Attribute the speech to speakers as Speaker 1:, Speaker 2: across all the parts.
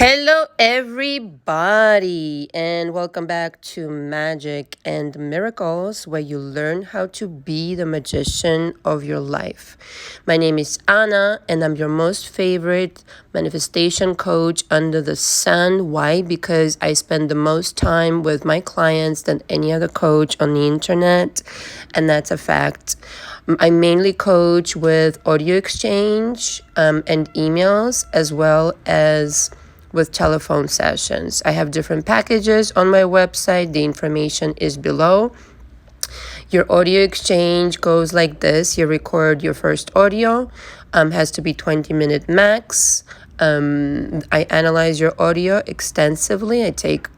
Speaker 1: Hello, everybody, and welcome back to Magic and Miracles, where you learn how to be the magician of your life. My name is Anna, and I'm your most favorite manifestation coach under the sun. Why? Because I spend the most time with my clients than any other coach on the internet, and that's a fact. I mainly coach with audio exchange and emails, as well as with telephone sessions. I have different packages on my website. The information is below. Your audio exchange goes like this. You record your first audio, has to be 20-minute max. I analyze your audio extensively. I take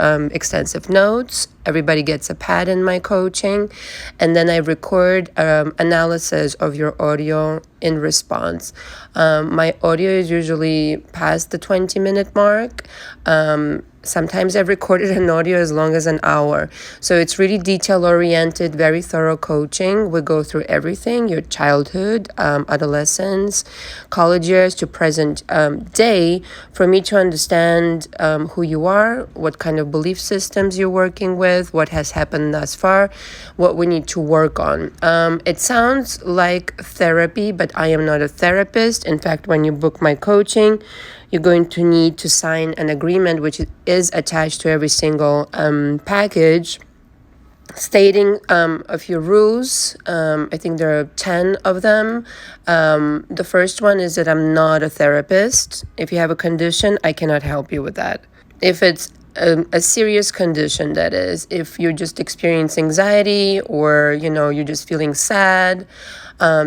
Speaker 1: extensive notes. Everybody gets a pad in my coaching. And then I record analysis of your audio in response. My audio is usually past the 20-minute mark. Sometimes I've recorded an audio as long as an hour. So it's really detail-oriented, very thorough coaching. We go through everything, your childhood, adolescence, college years to present day, for me to understand who you are, what kind of belief systems you're working with, what has happened thus far, what we need to work on. It sounds like therapy, but I am not a therapist. In fact, when you book my coaching, you're going to need to sign an agreement, which is attached to every single package, stating a few rules. I think there are 10 of them. The first one is that I'm not a therapist. If you have a condition, I cannot help you with that. If it's a serious condition, that is, if you're just experiencing anxiety or, you're just feeling sad,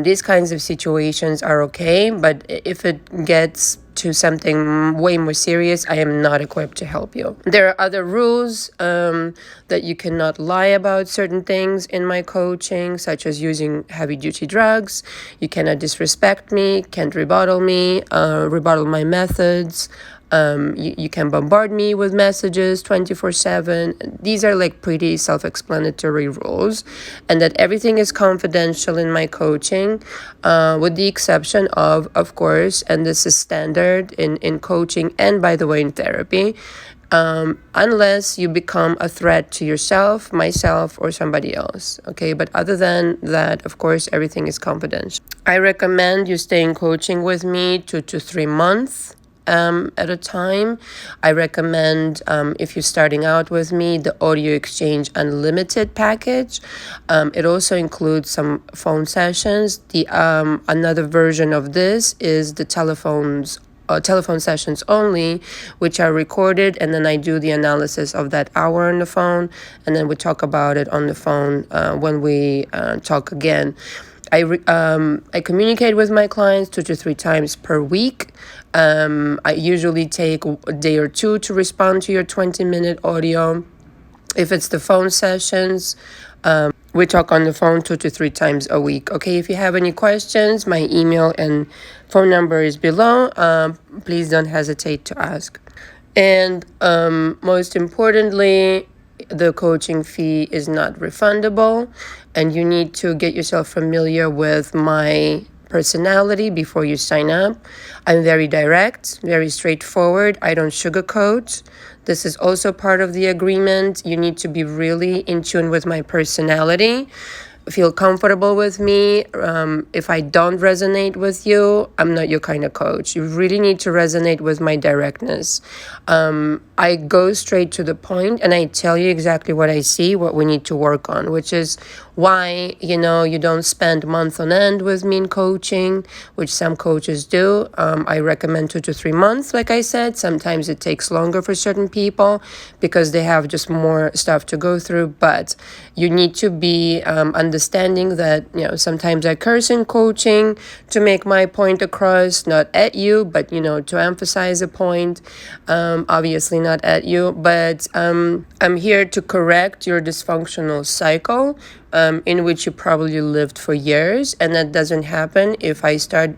Speaker 1: these kinds of situations are okay. But if it gets to something way more serious, I am not equipped to help you. There are other rules that you cannot lie about certain things in my coaching, such as using heavy-duty drugs. You cannot disrespect me, can't rebuttal me, rebuttal my methods. You can bombard me with messages 24/7. These are like pretty self-explanatory rules, and that everything is confidential in my coaching, with the exception of course, and this is standard in coaching and, by the way, in therapy, unless you become a threat to yourself, myself, or somebody else. Okay, but other than that, of course, everything is confidential. I recommend you stay in coaching with me 2 to 3 months at a time. I recommend, if you're starting out with me, the Audio Exchange Unlimited package. It also includes some phone sessions. The another version of this is the telephone sessions only, which are recorded, and then I do the analysis of that hour on the phone, and then we talk about it on the phone when we talk again. I communicate with my clients 2 to 3 times per week. I usually take a day or two to respond to your 20-minute audio. If it's the phone sessions, we talk on the phone 2 to 3 times a week. Okay, if you have any questions, my email and phone number is below. Please don't hesitate to ask. And most importantly, the coaching fee is not refundable, and you need to get yourself familiar with my personality before you sign up. I'm very direct, very straightforward. I don't sugarcoat. This is also part of the agreement. You need to be really in tune with my personality. Feel comfortable with me. If I don't resonate with you, I'm not your kind of coach. You really need to resonate with my directness. I go straight to the point and I tell you exactly what I see, what we need to work on, which is why, you don't spend month on end with me in coaching, which some coaches do. I recommend 2 to 3 months, like I said. Sometimes it takes longer for certain people because they have just more stuff to go through, but you need to be understanding that, sometimes I curse in coaching to make my point across, not at you, but, to emphasize a point. Obviously not at you, but I'm here to correct your dysfunctional cycle in which you probably lived for years, and that doesn't happen if I start,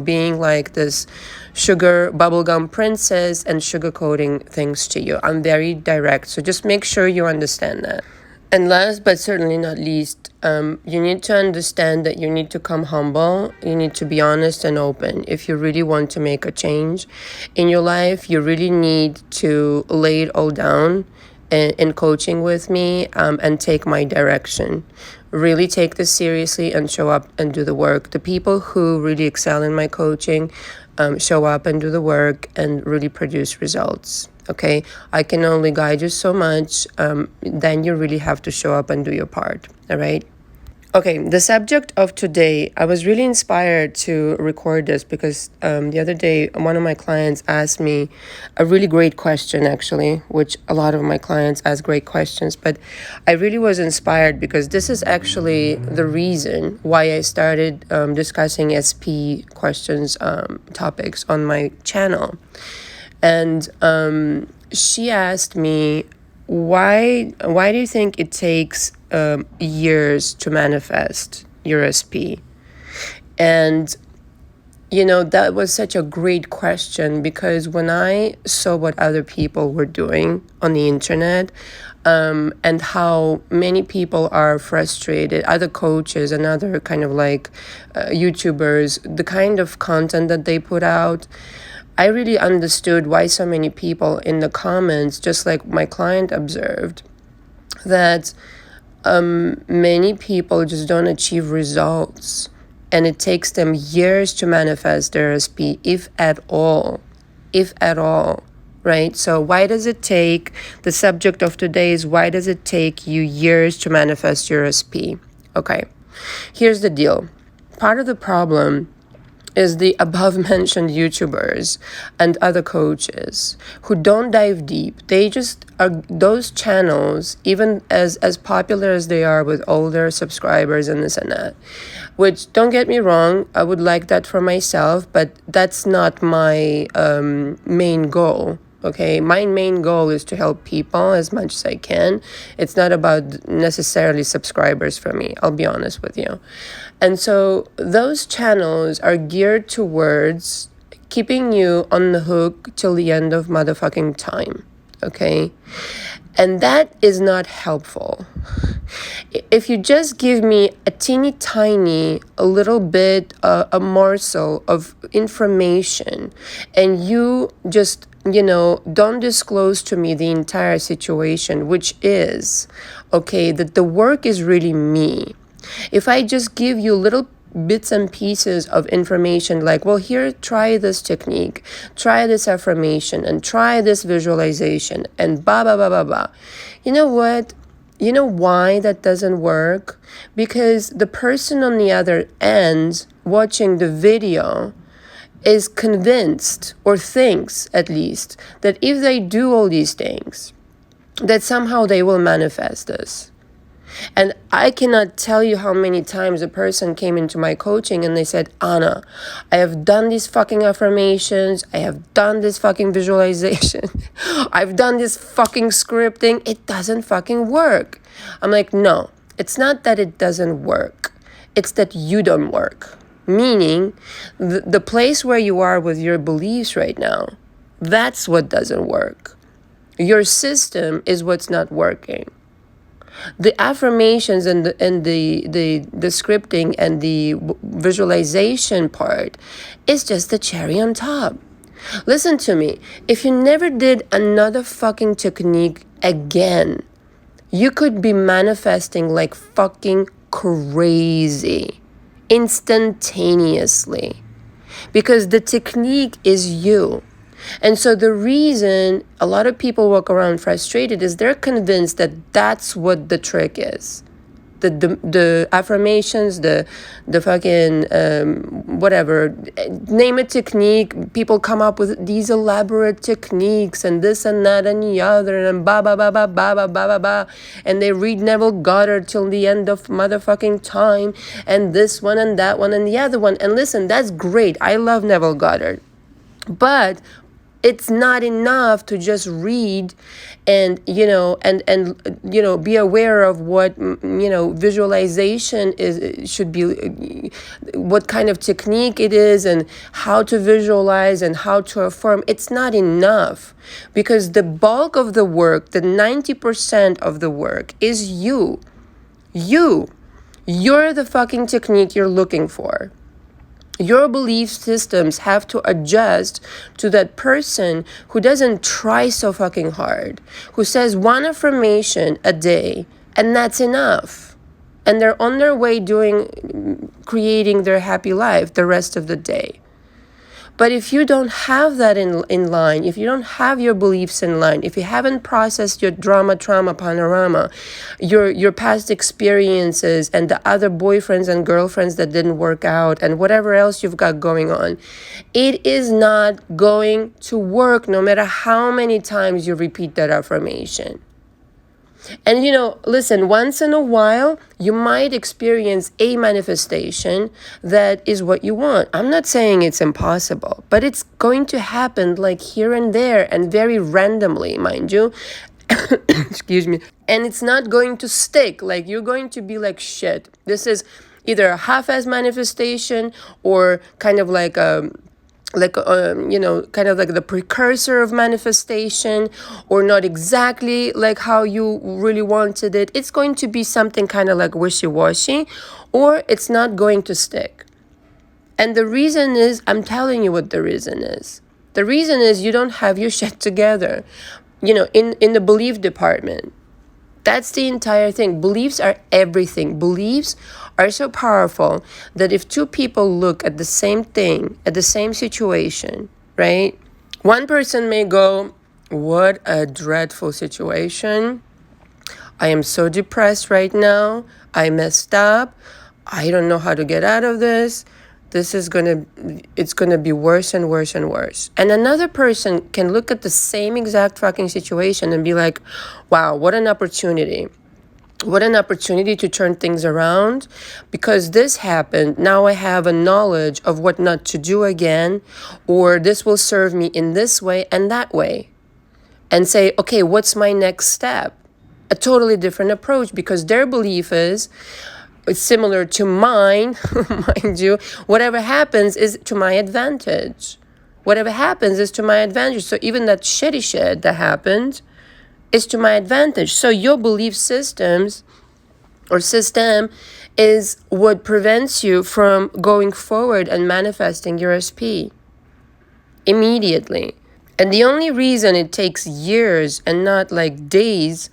Speaker 1: being like this sugar bubblegum princess and sugarcoating things to you. I'm very direct, so just make sure you understand that. And last but certainly not least, you need to understand that you need to come humble. You need to be honest and open. If you really want to make a change in your life, you really need to lay it all down in coaching with me, and take my direction. Really take this seriously and show up and do the work. The people who really excel in my coaching show up and do the work and really produce results. Okay, I can only guide you so much. Then you really have to show up and do your part. All right. Okay, the subject of today, I was really inspired to record this because the other day, one of my clients asked me a really great question, actually, which a lot of my clients ask great questions, but I really was inspired because this is actually the reason why I started discussing SP questions topics on my channel. And she asked me, why do you think it takes years to manifest your SP? And that was such a great question because when I saw what other people were doing on the internet, and how many people are frustrated, other coaches and other kind of like YouTubers, the kind of content that they put out, I really understood why so many people in the comments, just like my client observed, that many people just don't achieve results. And it takes them years to manifest their SP, if at all. If at all. Right? So why does it take, the subject of today is, why does it take you years to manifest your SP? Okay. Here's the deal. Part of the problem is the above mentioned YouTubers and other coaches who don't dive deep. They just are, those channels, even as popular as they are with older subscribers and this and that, which, don't get me wrong, I would like that for myself, but that's not my main goal. Okay, my main goal is to help people as much as I can. It's not about necessarily subscribers for me, I'll be honest with you. And so those channels are geared towards keeping you on the hook till the end of motherfucking time. Okay? And that is not helpful. If you just give me a teeny tiny, a little bit, a morsel of information, and you just, don't disclose to me the entire situation, which is, okay, that the work is really me. If I just give you little bits and pieces of information like, well, here, try this technique, try this affirmation, and try this visualization, and blah, blah, blah, blah, blah. You know what? You know why that doesn't work? Because the person on the other end watching the video is convinced, or thinks at least, that if they do all these things, that somehow they will manifest this. And I cannot tell you how many times a person came into my coaching and they said, Anna, I have done these fucking affirmations. I have done this fucking visualization. I've done this fucking scripting. It doesn't fucking work. I'm like, no, it's not that it doesn't work. It's that you don't work. Meaning the place where you are with your beliefs right now, that's what doesn't work. Your system is what's not working. The affirmations and the scripting and the visualization part is just the cherry on top. Listen to me. If you never did another fucking technique again, you could be manifesting like fucking crazy, instantaneously, because the technique is you. And so the reason a lot of people walk around frustrated is they're convinced that that's what the trick is. The affirmations, the fucking whatever, name a technique. People come up with these elaborate techniques and this and that and the other and ba ba ba ba ba ba ba ba ba, and they read Neville Goddard till the end of motherfucking time, and this one and that one and the other one. And listen, that's great. I love Neville Goddard, but It's not enough to just read and be aware of what visualization should be, what kind of technique it is, and how to visualize and how to affirm. It's not enough, because the bulk of the work, the 90% of the work, is you. You're the fucking technique you're looking for. Your belief systems have to adjust to that person who doesn't try so fucking hard, who says one affirmation a day, and that's enough. And they're on their way creating their happy life the rest of the day. But if you don't have that in line, if you don't have your beliefs in line, if you haven't processed your trauma panorama, your past experiences and the other boyfriends and girlfriends that didn't work out and whatever else you've got going on, it is not going to work no matter how many times you repeat that affirmation. And listen, once in a while, you might experience a manifestation that is what you want. I'm not saying it's impossible, but it's going to happen like here and there and very randomly, mind you. Excuse me. And it's not going to stick. Like, you're going to be like, shit. This is either a half-ass manifestation or kind of like kind of like the precursor of manifestation, or not exactly like how you really wanted it. It's going to be something kind of like wishy-washy, or it's not going to stick. And the reason is, I'm telling you what the reason is. The reason is you don't have your shit together, in the belief department. That's the entire thing. Beliefs are everything. Beliefs are so powerful that if two people look at the same thing, at the same situation, right? One person may go, what a dreadful situation. I am so depressed right now. I messed up. I don't know how to get out of this. It's going to be worse and worse and worse. And another person can look at the same exact fucking situation and be like, wow, what an opportunity. What an opportunity to turn things around. Because this happened, now I have a knowledge of what not to do again, or this will serve me in this way and that way. And say, okay, what's my next step? A totally different approach, because their belief is, it's similar to mine, mind you. Whatever happens is to my advantage. Whatever happens is to my advantage. So even that shitty shit that happened is to my advantage. So your belief systems or system is what prevents you from going forward and manifesting your SP immediately. And the only reason it takes years and not like days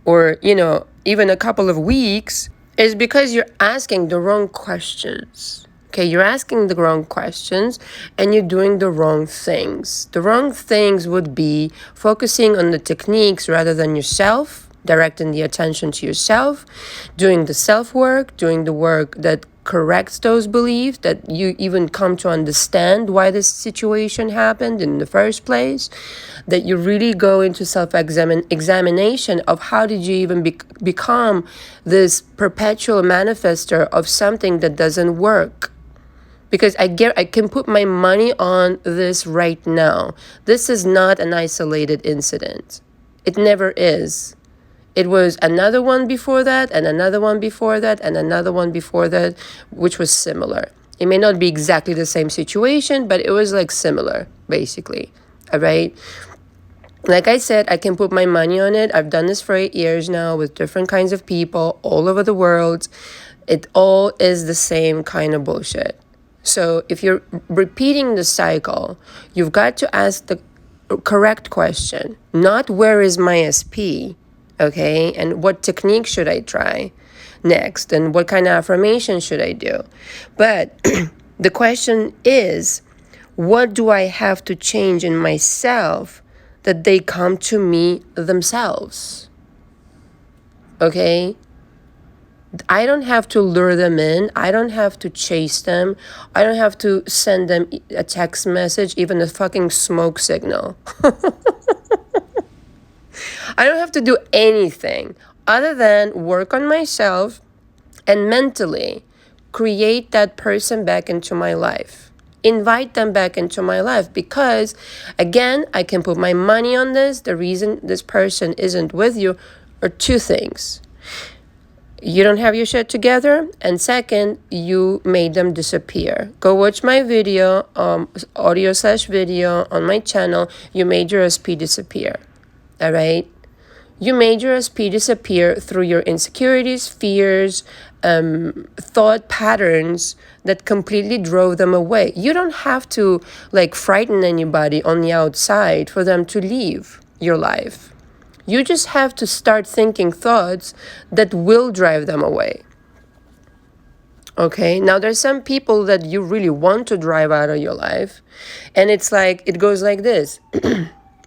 Speaker 1: or, even a couple of weeks is because you're asking the wrong questions. Okay, you're asking the wrong questions and you're doing the wrong things. The wrong things would be focusing on the techniques rather than yourself, directing the attention to yourself, doing the self-work, doing the work that corrects those beliefs, that you even come to understand why this situation happened in the first place, that you really go into self-examination of how did you even become this perpetual manifester of something that doesn't work. Because I can put my money on this right now. This is not an isolated incident. It never is. It was another one before that, and another one before that, and another one before that, which was similar. It may not be exactly the same situation, but it was like similar, basically. All right? Like I said, I can put my money on it. I've done this for 8 years now with different kinds of people all over the world. It all is the same kind of bullshit. So if you're repeating the cycle, you've got to ask the correct question, not where is my SP, okay? And what technique should I try next? And what kind of affirmation should I do? But the question is, what do I have to change in myself that they come to me themselves? Okay? I don't have to lure them in. I don't have to chase them. I don't have to send them a text message, even a fucking smoke signal. I don't have to do anything other than work on myself and mentally create that person back into my life. invite them back into my life, because again, I can put my money on this. The reason this person isn't with you are two things: you don't have your shit together, and second, you made them disappear. Go watch my video, audio/video on my channel. You made your SP disappear. All right? You made your SP disappear through your insecurities, fears, thought patterns that completely drove them away. You don't have to like frighten anybody on the outside for them to leave your life. You just have to start thinking thoughts that will drive them away. Okay, now there's some people that you really want to drive out of your life, and it's like, it goes like this.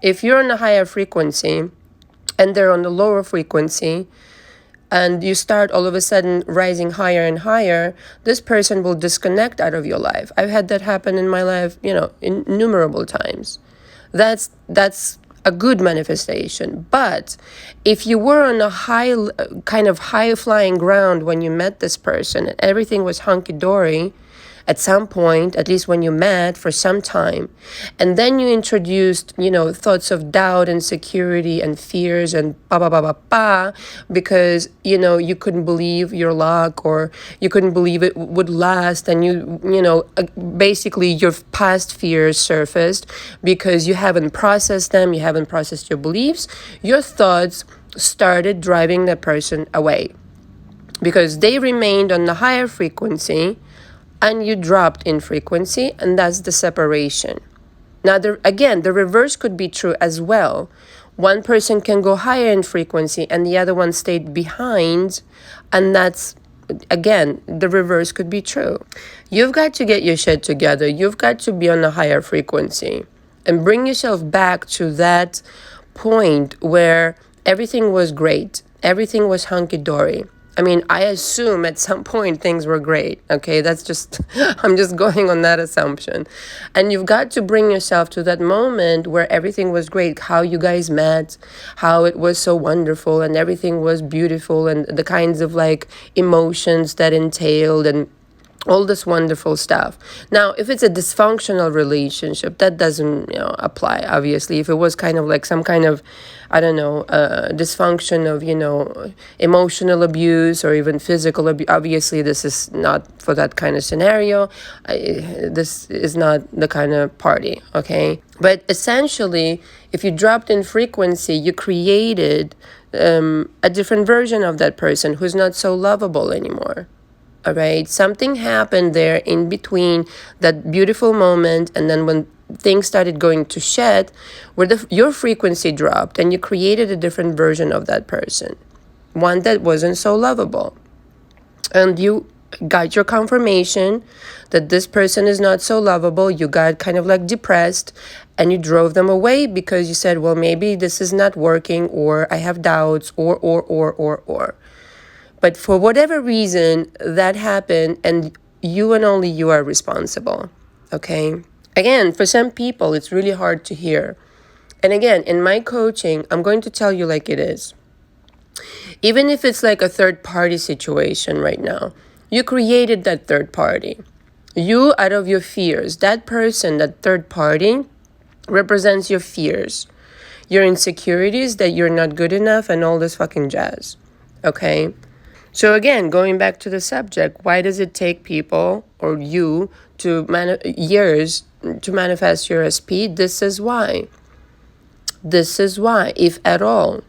Speaker 1: If you're on a higher frequency and they're on the lower frequency, and you start all of a sudden rising higher and higher, this person will disconnect out of your life. I've had that happen in my life, innumerable times. That's a good manifestation. But if you were on a high flying ground when you met this person and everything was hunky-dory, at some point, at least when you met for some time, and then you introduced, thoughts of doubt, insecurity, and fears, and because, you couldn't believe your luck, or you couldn't believe it would last, and basically your past fears surfaced because you haven't processed them, you haven't processed your beliefs, your thoughts started driving that person away because they remained on the higher frequency, and you dropped in frequency, and that's the separation. Now, the reverse could be true as well. One person can go higher in frequency and the other one stayed behind, and that's, again, the reverse could be true. You've got to get your shit together. You've got to be on a higher frequency and bring yourself back to that point where everything was great. Everything was hunky-dory. I mean, I assume at some point things were great, okay? I'm just going on that assumption. And you've got to bring yourself to that moment where everything was great, how you guys met, how it was so wonderful and everything was beautiful, and the kinds of like emotions that entailed and all this wonderful stuff. Now, if it's a dysfunctional relationship, that doesn't, apply, obviously. If it was kind of like some kind of, dysfunction of, emotional abuse or even physical abuse, obviously this is not for that kind of scenario. This is not the kind of party, okay? But essentially, if you dropped in frequency, you created a different version of that person who's not so lovable anymore. All right, something happened there in between that beautiful moment and then when things started going to shit, where your frequency dropped and you created a different version of that person, one that wasn't so lovable. And you got your confirmation that this person is not so lovable. You got kind of like depressed and you drove them away because you said, well, maybe this is not working, or I have doubts, or. But for whatever reason, that happened, and you and only you are responsible, okay? Again, for some people, it's really hard to hear. And again, in my coaching, I'm going to tell you like it is. Even if it's like a third-party situation right now, you created that third party. You, out of your fears, that person, that third party, represents your fears, your insecurities that you're not good enough, and all this fucking jazz, okay? So again, going back to the subject, why does it take people or you years to manifest your SP? This is why. This is why, if at all.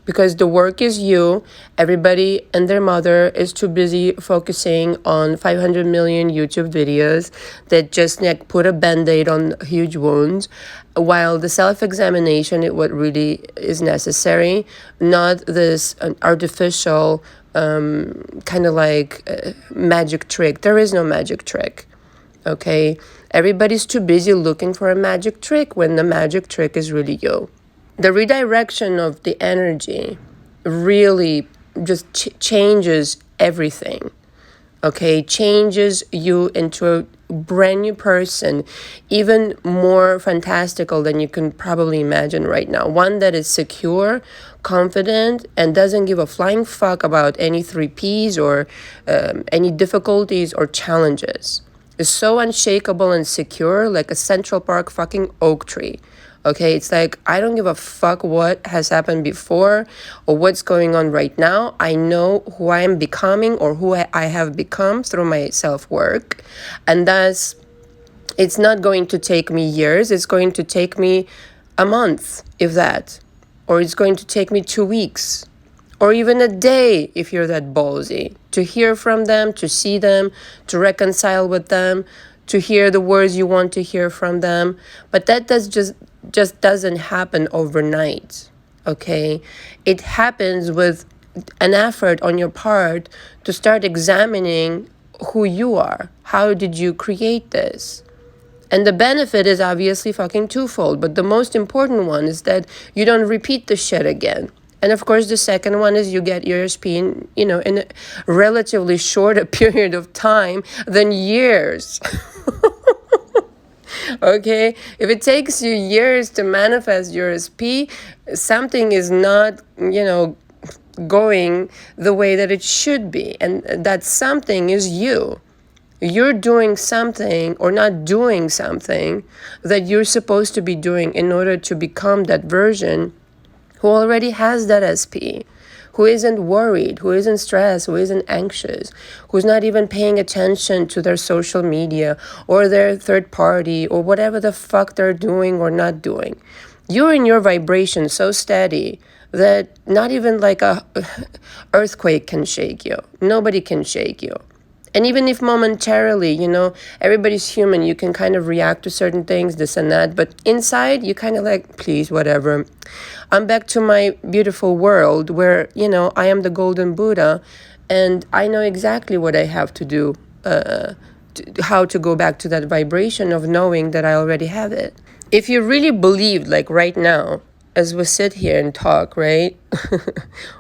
Speaker 1: Because the work is you. Everybody and their mother is too busy focusing on 500 million YouTube videos that just put a band-aid on huge wounds, while the self-examination is what really is necessary, not this artificial kind of like magic trick. There is no magic trick, okay? Everybody's too busy looking for a magic trick when the magic trick is really you. The redirection of the energy really just changes everything, okay? Changes you into a brand new person, even more fantastical than you can probably imagine right now. One that is secure, confident, and doesn't give a flying fuck about any 3Ps or any difficulties or challenges. is so unshakable and secure, like a Central Park fucking oak tree. Okay, it's like, I don't give a fuck what has happened before or what's going on right now. I know who I am becoming or who I have become through my self-work. And thus, it's not going to take me years. It's going to take me a month, if that. Or it's going to take me 2 weeks. Or even a day, if you're that ballsy. To hear from them, to see them, to reconcile with them, to hear the words you want to hear from them. But that just doesn't happen overnight, okay? It happens with an effort on your part to start examining who you are. How did you create this? And the benefit is obviously fucking twofold, but the most important one is that you don't repeat the shit again. And of course, the second one is you get your SP in a relatively shorter period of time than years. Okay? If it takes you years to manifest your SP, something is not, going the way that it should be. And that something is you. You're doing something or not doing something that you're supposed to be doing in order to become that version who already has that SP, who isn't worried, who isn't stressed, who isn't anxious, who's not even paying attention to their social media or their third party or whatever the fuck they're doing or not doing. You're in your vibration so steady that not even like a earthquake can shake you. Nobody can shake you. And even if momentarily, everybody's human, you can kind of react to certain things, this and that. But inside, you kind of like, please, whatever. I'm back to my beautiful world where, I am the golden Buddha. And I know exactly what I have to do, how to go back to that vibration of knowing that I already have it. If you really believed, like right now, as we sit here and talk, right,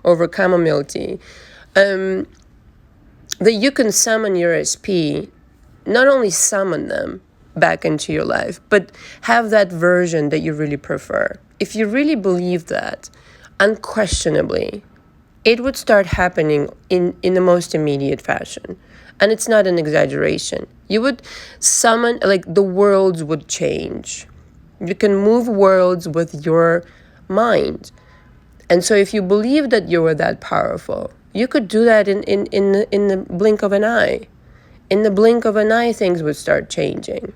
Speaker 1: over chamomile tea, that you can summon your SP, not only summon them back into your life, but have that version that you really prefer. If you really believe that, unquestionably, it would start happening in the most immediate fashion. And it's not an exaggeration. You would summon, like the worlds would change. You can move worlds with your mind. And so if you believe that you were that powerful, you could do that in the blink of an eye. In the blink of an eye, things would start changing.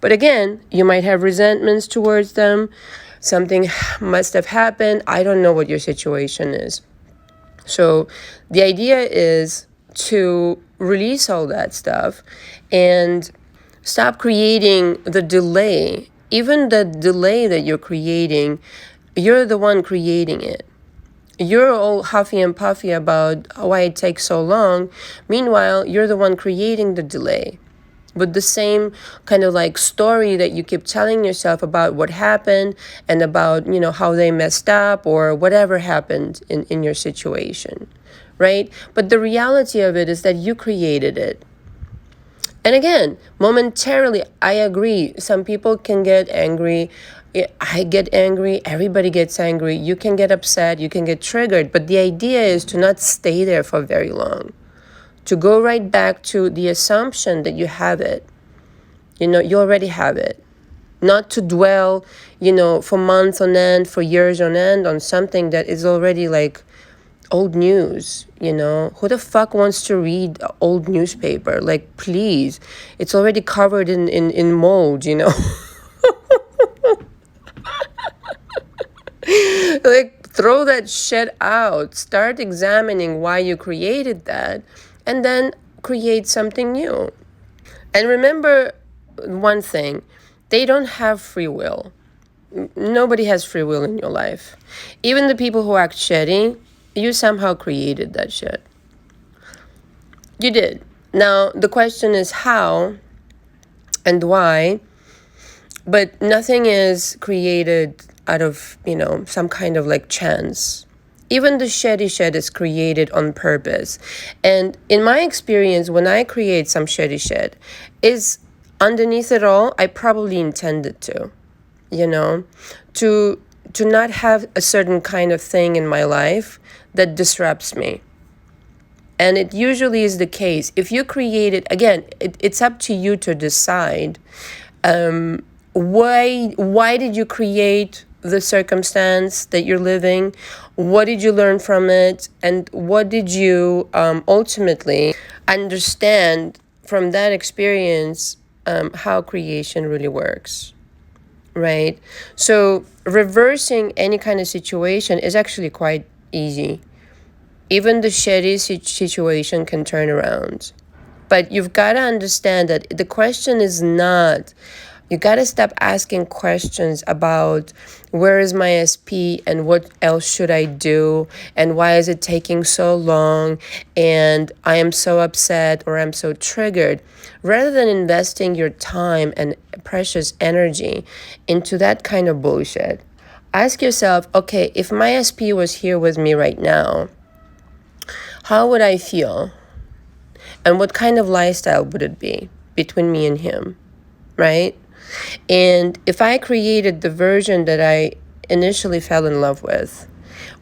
Speaker 1: But again, you might have resentments towards them. Something must have happened. I don't know what your situation is. So the idea is to release all that stuff and stop creating the delay. Even the delay that you're creating, you're the one creating it. You're all huffy and puffy about why it takes so long. Meanwhile, you're the one creating the delay. With the same kind of like story that you keep telling yourself about what happened and about, how they messed up or whatever happened in your situation, right? But the reality of it is that you created it. And again, momentarily, I agree. Some people can get angry. I get angry. Everybody gets angry. You can get upset. You can get triggered. But the idea is to not stay there for very long. To go right back to the assumption that you have it. You already have it. Not to dwell, for months on end, for years on end on something that is already like old news, Who the fuck wants to read old newspaper? Like, please. It's already covered in mold, Like, throw that shit out. Start examining why you created that and then create something new. And remember one thing, they don't have free will. Nobody has free will in your life. Even the people who act shitty, you somehow created that shit. You did. Now, the question is how and why, but nothing is created out of, some kind of like chance. Even the shitty shit is created on purpose. And in my experience, when I create some shitty shit, is underneath it all, I probably intended to, to not have a certain kind of thing in my life that disrupts me. And it usually is the case. If you create it, again, it's up to you to decide why did you create the circumstance that you're living? What did you learn from it? And what did you ultimately understand from that experience, how creation really works, right? So reversing any kind of situation is actually quite easy. Even the shitty situation can turn around. But you've got to understand that the question is not, you got to stop asking questions about where is my SP and what else should I do and why is it taking so long and I am so upset or I'm so triggered. Rather than investing your time and precious energy into that kind of bullshit, ask yourself, okay, if my SP was here with me right now, how would I feel? And what kind of lifestyle would it be between me and him, right? And if I created the version that I initially fell in love with,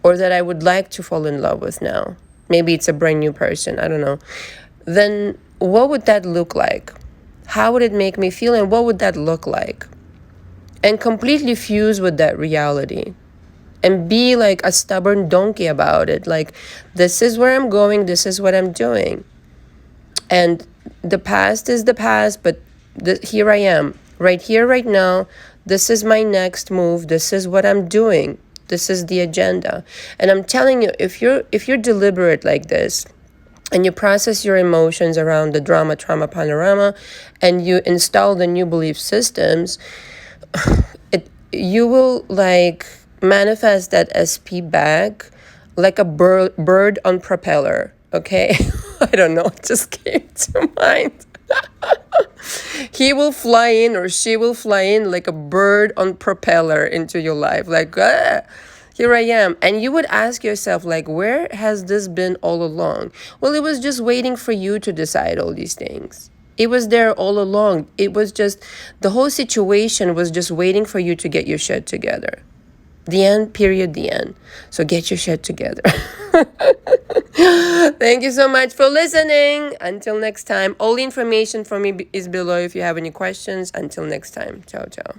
Speaker 1: or that I would like to fall in love with now, maybe it's a brand new person, I don't know, then what would that look like? How would it make me feel, and what would that look like? And completely fuse with that reality. And be like a stubborn donkey about it. Like, this is where I'm going, this is what I'm doing. And the past is the past, but here I am, right here, right now. This is my next move. This is what I'm doing. This is the agenda. And I'm telling you, if you're deliberate like this, and you process your emotions around the drama, trauma, panorama, and you install the new belief systems, you will like manifest that SP back like a bird on propeller, okay? I don't know, it just came to mind. He will fly in or she will fly in like a bird on propeller into your life. Like, here I am. And you would ask yourself, like, where has this been all along? Well, it was just waiting for you to decide all these things. It was there all along. It was just, the whole situation was just waiting for you to get your shit together. The end, period, the end. So get your shit together. Thank you so much for listening. Until next time, all the information for me is below if you have any questions. Until next time, ciao, ciao.